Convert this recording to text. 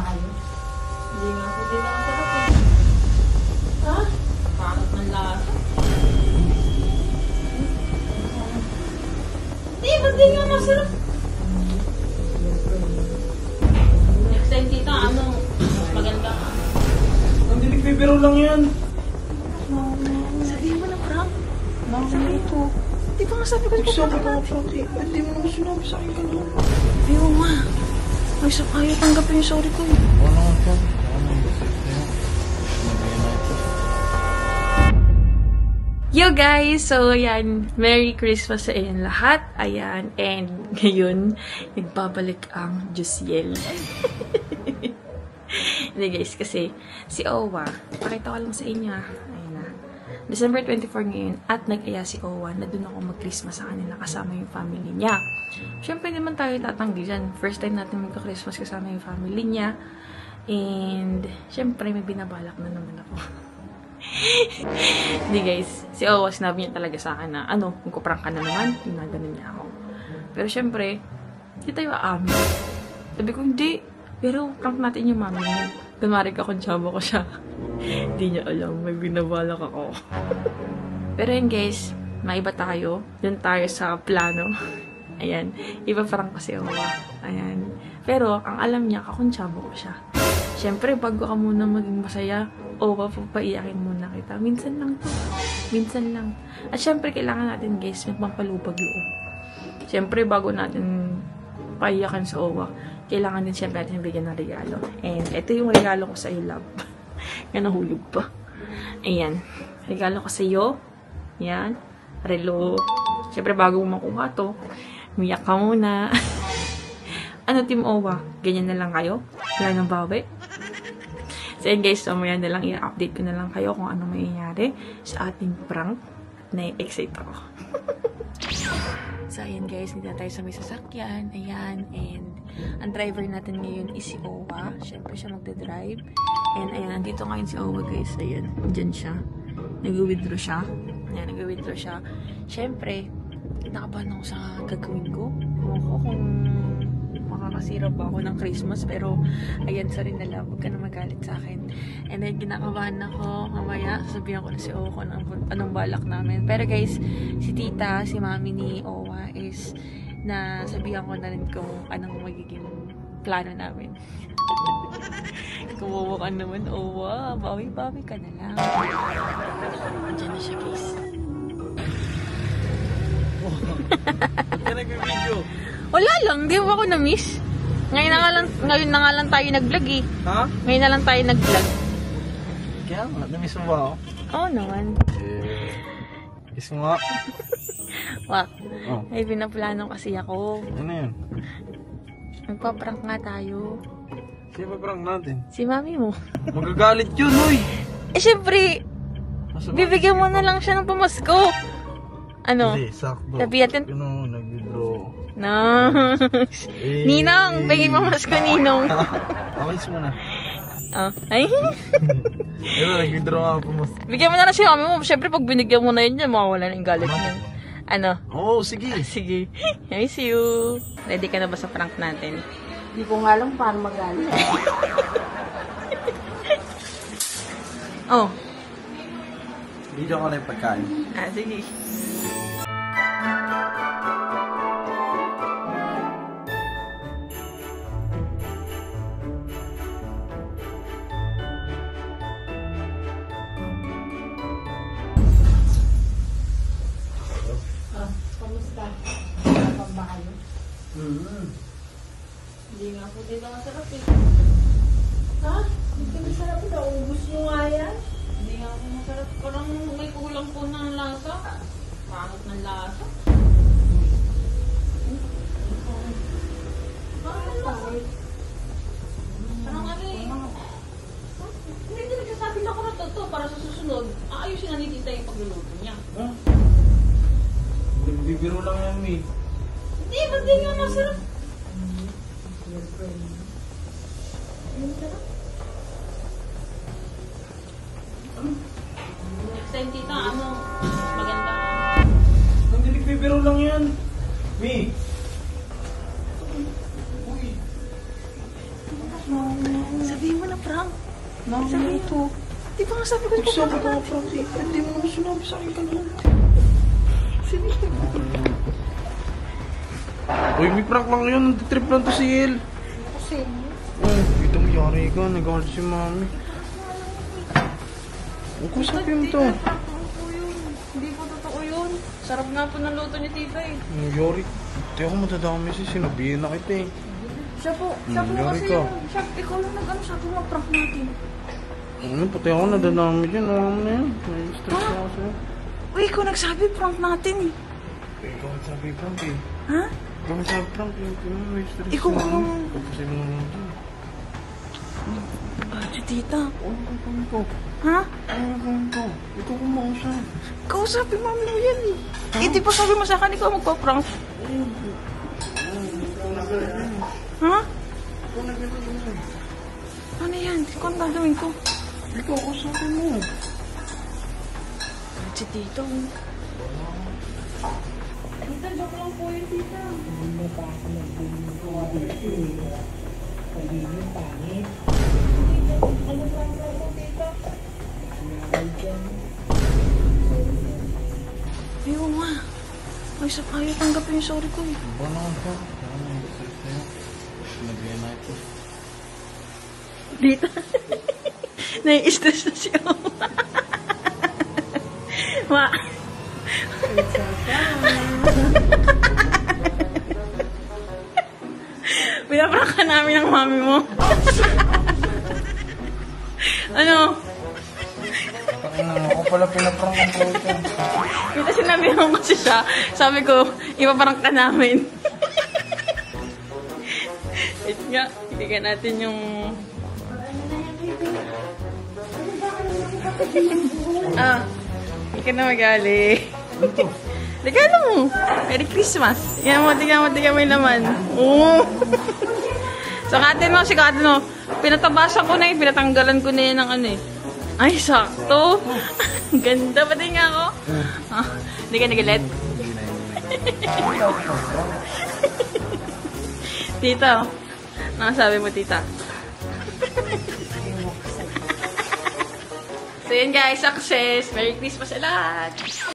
kayo? Hindi nga po din ang sarap eh. Ha? Pangit ng lasa. Hindi, ba't di nga masarap? Next time tita, ano, mas maganda ka. Hindi, nagbibiro lang yan. Sabihin mo na, Frank. Sabi ito. Di ba nga sabi ko Sabi ko, Frankie, hindi mo naman sinabi sa akin ka lang. Ayaw nga. Ayaw tanggapin yung sorry ko. Wala nga, Frank. Yo guys! So, ayan. Merry Christmas sa inyo lahat. Ayan. And ngayon, nagbabalik ang Jusiel. Hindi guys, kasi si Owa, pakita ko lang sa inyo ah. Ayun na. December 24 ngayon at nag-aya si Owa na doon ako mag-Christmas sa kanila kasama yung family niya. Siyempre naman tayo tatanggi dyan. First time natin magka-Christmas kasama yung family niya. And siyempre may binabalak na naman ako. Hindi guys, si Owa sinabi niya talaga sa akin na ano, magkuprank ka na naman, ginaganon niya ako. Pero siyempre, hindi tayo aamin. Sabi ko, hindi. Pero prank natin yung mami niya. Kunwari ka kung tsaba ko siya. Hindi niya alam, may binabalak ako. Pero yun guys, maiba tayo. Doon tayo sa plano. Ayan, iba prank kasi Owa. Ayan. Pero ang alam niya, kakuntsaba ko siya. Siyempre, bago ka muna maging masaya, Owa, papaiyakin muna kita. Minsan lang to. Minsan lang. At syempre, kailangan natin guys, may pampalubag loob. Siyempre, bago natin paiyakan sa Owa, kailangan din siyempre natin bigyan ng regalo. And ito yung regalo ko sa iyo, love. Nga nahulog pa. Ayan. Regalo ko sa iyo. Yan. Relo. Siyempre, bago mo makuha to, umiyak ka muna. Ano, Team Owa? Ganyan na lang kayo? Wala nang bawi? So, yun guys, mamaya na lang, i-update ko na lang kayo kung ano mangyayari sa ating prank. Na-excite ako. So, ayan guys, hindi na tayo sa may sasakyan. Ayan, and ang driver natin ngayon is si Owa. Siyempre siya magdadrive. And ayan, nandito ngayon si Owa guys. Ayan, dyan siya. Nag-withdraw siya. Ayan, nag-withdraw siya. Siyempre, nakabahan ako sa gagawin ko. Kung makakasira ba ako ng Christmas. Pero, ayan, sorry na lang. Huwag ka na magalit sa akin. And then, kinakabahan ako. Mamaya, sasabihan ko na si Owa kung anong balak namin. Pero guys, si tita, si mami ni Owa is na sabihan ko na rin kung anong magiging plano namin. Kumuha ka naman, Owa. Bawi-bawi ka na lang. Andiyan na siya, guys. Ba't ka nag-video? Wala lang, di ba ako na-miss? Ngayon na nga lang tayo nag-vlog eh. Ha? Ngayon na lang tayo nag-vlog. Kaya nga, namiss mo ba ako? Oo naman. Kiss mo nga. Wak, Oh. ay pinaplano kasi ako. Ano yun? Magpa-prank nga tayo. Sino ba prank natin? Si mami mo. Magagalit yun, uy! Eh syempre, bibigyan mo na lang siya ng pamasko. Ano? Hindi, sakto. Sabi natin. Ano, nag-withdraw. Nice. Ninong, bigyan mo pamasko, Ninong. Amis mo na. Oh. Ay. Pero nag-withdraw nga po mo. Bigyan mo na lang siya mami mo. Syempre, pag binigyan mo na yun, mawawala na yung galit niya. Ano? Oo, sige. Sige. I miss you. Ready ka na ba sa prank natin? Hindi ko nga lang paano magalit. Oh. Video ko na yung pagkain. Ah, sige. Kamusta? Sarap ba kayo? Hindi nga po din ang sarap eh. Ha? Hindi ka masarap na. Ubus mo nga yan. Hindi nga po masarap. Parang may kulang po ng lasa. Pangit ng lasa. Bakit? Parang ano eh. Hindi din nagsasabi na ako na totoo para sa susunod. Aayusin na ni tita yung pagluluto niya. Ha? Nagbibiro lang yan, Mi. Hindi, ba't di nga masarap? Next time tita, ano, mas maganda ka. Hindi, nagbibiro lang yan. Mi! Uy! prank. Nakakala ito. Di ba nga sabi ko Nagsabi ipaprank ka natin? Frankie. Hindi mo naman sinabi sa akin kanina. Uy, may prank lang yun. Nag-trip lang to si El. Kasi, Dito mo yari ka. Nag-aaral si mami. Huwag ko sabihin mo to. Prank po yun. Hindi po totoo yun. Sarap nga po ng luto ni tita eh. Yari. Hindi ako matadami si sinabihin na kita eh. Siya po yari kasi ka. yun. Siya, ikaw lang nag-ano, sabi mo prank natin. Ano, pati ako nadadami dyan. Alam mo na yan. Nai-stress ako sa'yo. Uy, ikaw nagsabi prank natin eh. Ikaw ang sabi prank eh. Ha? Ikaw ang sabi prank eh. Nai-stress Ikaw ako. ang- Papasin mo naman dyan. Si tita. Ano kang ko? Ha? Ano kang ko? Ikaw kumausap. Kausapin mami mo yan eh. Eh, di ba sabi mo sa akin, ikaw magpa-prank? Ha? Ano yan? Ikaw ang gagawin ko. Ikaw kausapin mo. Si tita. Tita, joke lang po yun, tita. hindi pa ako nagbinuwa dito eh. Pagiging pangit. Ano prank lang po, tita? Sinabay dyan. Ayaw nga. Ayaw tanggapin yung sorry ko eh. Ba naman ka? Ano nai-stress na yun? Nag-iyan na ito. Dita. Nai-stress na siya. Ma. Pinaprank ka namin ng mami mo. Ano? Ako pala pinaprank ang pro ito. Kita sinabi ko kasi siya. Sabi ko, ipaprank ka namin. Wait nga, bigyan natin yung... Hindi ka na magali. Regalo mo. Merry Christmas. Yan mo, tingnan mo yung laman. Oo. Sakatin mo. Pinatabasan ko na eh. Pinatanggalan ko na yan ng ano eh. Ay, sakto. Ganda pa din nga ako. Hindi ka nagalit? Tita, ano sabi mo, tita? So yun guys, success! Merry Christmas sa lahat!